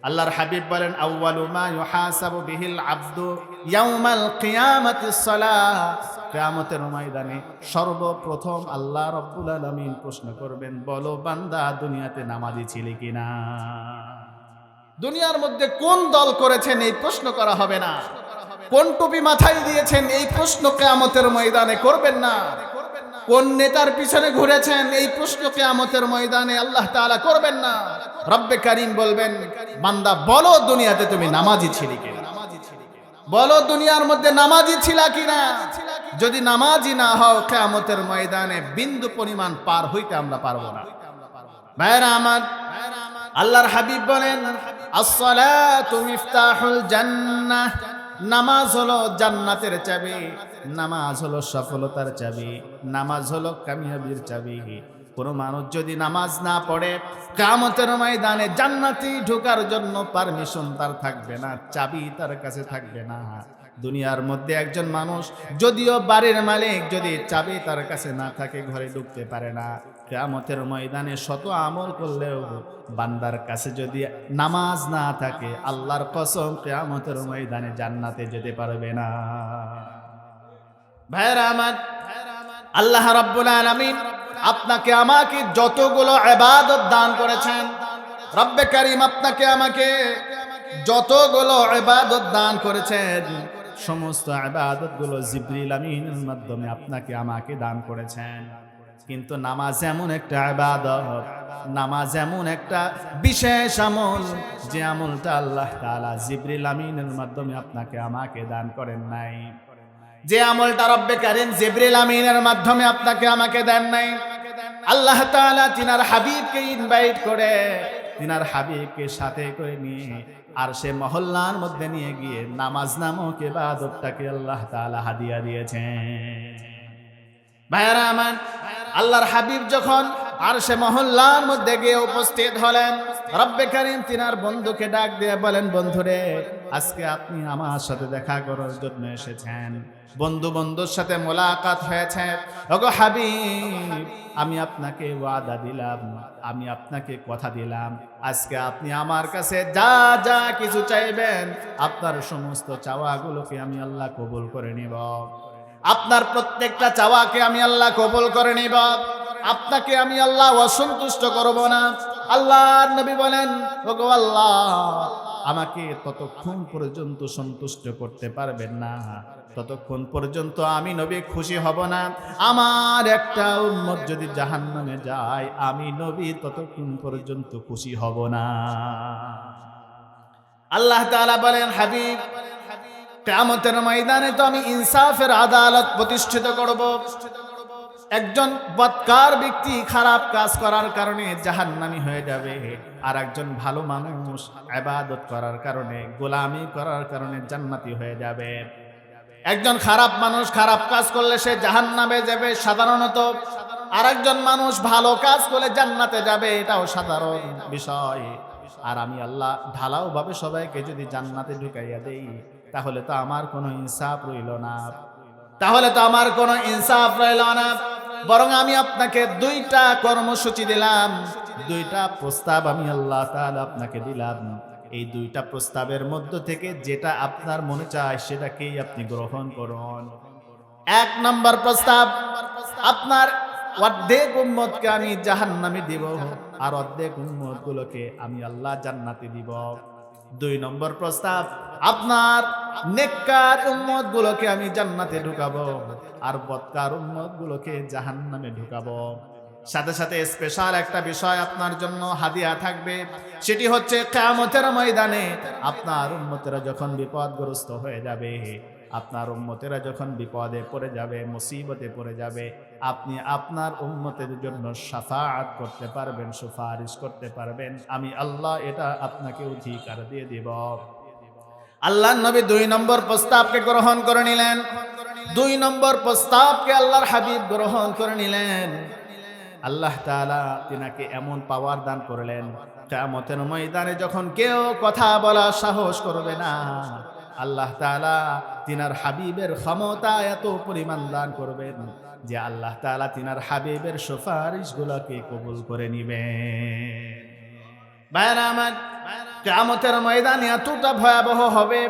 আল্লাহর হাবিব বলেন, আউয়ালু মা ইউহাসাবু বিহিল আবদু ইয়াউমাল কিয়ামাতিস সালাহ। কিয়ামতের ময়দানে সর্বপ্রথম আল্লাহ রাব্বুল আলামিন প্রশ্ন করবেন, বলো বান্দা দুনিয়াতে নামাজি ছিলে কিনা? দুনিয়ার মধ্যে কোন দল করেছেন এই প্রশ্ন করা হবে না। কোন টুপি মাথায় দিয়েছেন এই প্রশ্ন কিয়ামতের ময়দানে করবেন না। কোন নেতার পিছনে ঘুরেছেন এই প্রশ্ন কিয়ামতের ময়দানে আল্লাহ তাআলা করবেন না। রব্বে কারীম বলবেন, বান্দা বলো দুনিয়াতে তুমি নামাজি ছিলে কিনা? বলো দুনিয়ার মধ্যে নামাজি ছিলা কিনা? যদি নামাজি না হও কিয়ামতের ময়দানে বিন্দু পরিমাণ পার হইতে আমরা পারবো না। ভাইরা আমার, আল্লাহর হাবিব বলেন, আসসালাতু মিফতাহুল জান্নাহ। নামাজ হলো জান্নাতের চাবি, নামাজ হলো সফলতার চাবি, নামাজ হলো কামিয়াবির চাবি। কোন মানুষ যদি নামাজ না পড়ে কিয়ামতের ময়দানে জান্নাতে ঢোকার জন্য পারমিশন তার থাকবে না, চাবি তার কাছে থাকবে না। দুনিয়ার মধ্যে একজন মানুষ যদিও বাড়ির মালিক, যদি চাবি তার কাছে না থাকে ঘরে ঢুকতে পারে না। কিয়ামতের ময়দানে শত আমল করলেও বান্দার কাছে যদি নামাজ না থাকে, আল্লাহর কসম কিয়ামতের ময়দানে জান্নাতে যেতে পারবে না। ভাইরা আমার, আল্লাহ রাব্বুল আলামিন আপনাকে আমাকে যতগুলো ইবাদত দান করেছেন, রব্বে কারীম আপনাকে আমাকে যতগুলো ইবাদত দান করেছেন, সমস্ত ইবাদতগুলো জিবরিল আমিনের মাধ্যমে আপনাকে আমাকে দান করেছেন। কিন্তু নামাজ এমন একটা ইবাদত, নামাজ এমন একটা বিশেষ আমল, যে আমলটা আল্লাহ তাআলা জিবরিল আমিনের মাধ্যমে আপনাকে আমাকে দান করেন নাই। যে আমলটা রব্বে কারীম জিবরিল আমিনের মাধ্যমে আপনাকে আমাকে দেন নাই, আল্লাহ তাআলা তিনার হাবিবকে ইনভাইট করে, তিনার হাবিবকে সাথে করে নিয়ে আর সে মহল্লার মধ্যে নিয়ে গিয়ে নামাজ নামক ইবাদতটাকে আল্লাহ তাআলা হাদিয়া দিয়েছেন। ভাইরা আমার, আল্লাহর হাবিব যখন আর সে মহল্লার মধ্যে গিয়ে উপস্থিত হলেন, রব্বে কারীম তিনার বন্ধুকে ডাক দিয়ে বলেন, বন্ধুরে আজকে আপনি আমার সাথে দেখা করার জন্য এসেছেন, বন্ধুর সাথে মোলাকাত হয়েছে। ওগো হাবিব, আমি আপনাকে ওয়াদা দিলাম, আমি আপনাকে কথা দিলাম, আজকে আপনি আমার কাছে যা যা কিছু চাইবেন, আপনার সমস্ত চাওয়াগুলোকে আমি আল্লাহ কবুল করে নিব। আপনার প্রত্যেকটা চাওয়াকে আমি আল্লাহ কবুল করে নিব, আপনাকে আমি আল্লাহ অসন্তুষ্ট করব না। আল্লাহর নবী বলেন, ওগো আল্লাহ, আমাকে ততক্ষণ পর্যন্ত সন্তুষ্ট করতে পারবেন না ততক্ষণ পর্যন্ত আমি নবী খুশি হব না। আমার একটা উম্মত যদি জাহান্নামে যায়, আমি নবী ততক্ষণ পর্যন্ত খুশি হব না। আল্লাহ তাআলা বলেন, হাবিব, কিয়ামতের ময়দানে তো আমি ইনসাফের আদালত প্রতিষ্ঠিত করব। একজন বদকার ব্যক্তি খারাপ কাজ করার কারণে জাহান্নামী হয়ে যাবে, আর একজন ভালো মানুষ ইবাদত করার কারণে, গোলামি করার কারণে জান্নাতি হয়ে যাবে। একজন খারাপ মানুষ খারাপ কাজ করলে সে জাহান্নামে যাবে সাধারণত, আর একজন মানুষ ভালো কাজ করলে জান্নাতে যাবে, এটাও সাধারণ বিষয়। আর আমি আল্লাহ ঢালাও ভাবে সবাইকে যদি জান্নাতে ঢুকাইয়া দেই, তাহলে তো আমার কোনো ইনসাফ রইল না, তাহলে তো আমার কোনো ইনসাফ রইল না। বরং আমি আপনাকে দুইটা কর্মসূচি দিলাম, দুইটা প্রস্তাব আমি আল্লাহ তাআলা আপনাকে দিলাম। এই দুইটা প্রস্তাবের মধ্য থেকে যেটা আপনার মনে চায় সেটাকেই আপনি গ্রহণ করুন। এক নম্বর প্রস্তাব, আপনার অর্ধেক উম্মতকে আমি জাহান্নামে দিব, আর অর্ধেক উম্মত গুলোকে আমি আল্লাহ জান্নাতে দিব। দুই নম্বর প্রস্তাব, আপনার নেককার উম্মত গুলোকে আমি জান্নাতে ঢুকাবো, আর বদকার উম্মত গুলোকে জাহান্নামে ঢুকাবো। সাথে সাথে স্পেশাল একটা বিষয় আপনার জন্য হাদিয়া থাকবে, সেটি হচ্ছে কিয়ামতের ময়দানে আপনার উম্মতেরা যখন বিপদগ্রস্ত হয়ে যাবে, আপনার উম্মতেরা যখন বিপদে পড়ে যাবে, মুসিবতে পড়ে যাবে, আপনি আপনার উম্মতের জন্য শাফাআত করতে পারবেন, সুপারিশ করতে পারবেন। আমি আল্লাহ এটা আপনাকে অধিকার দিয়ে দিব। আল্লাহর নবী দুই নম্বর প্রস্তাবকে গ্রহণ করে নিলেন। দুই নম্বর প্রস্তাবকে আল্লাহর হাবিব গ্রহণ করে নিলেন। আল্লাহ তাআলা তিনাকে এমন পাওয়ার দান করলেন, কিয়ামতের ময়দানে যখন কেউ কথা বলার সাহস করবে না, আল্লাহ তাআলা তিনার হাবিবের ক্ষমতা এত পরিমাণ দান করবেন যে আল্লাহ তাআলা তিনার হাবিবের সুপারিশগুলোকে কবুল করে নেবেন। ভাইরা আমার, কিয়ামতের ময়দান এতটা ভয়াবহ হবে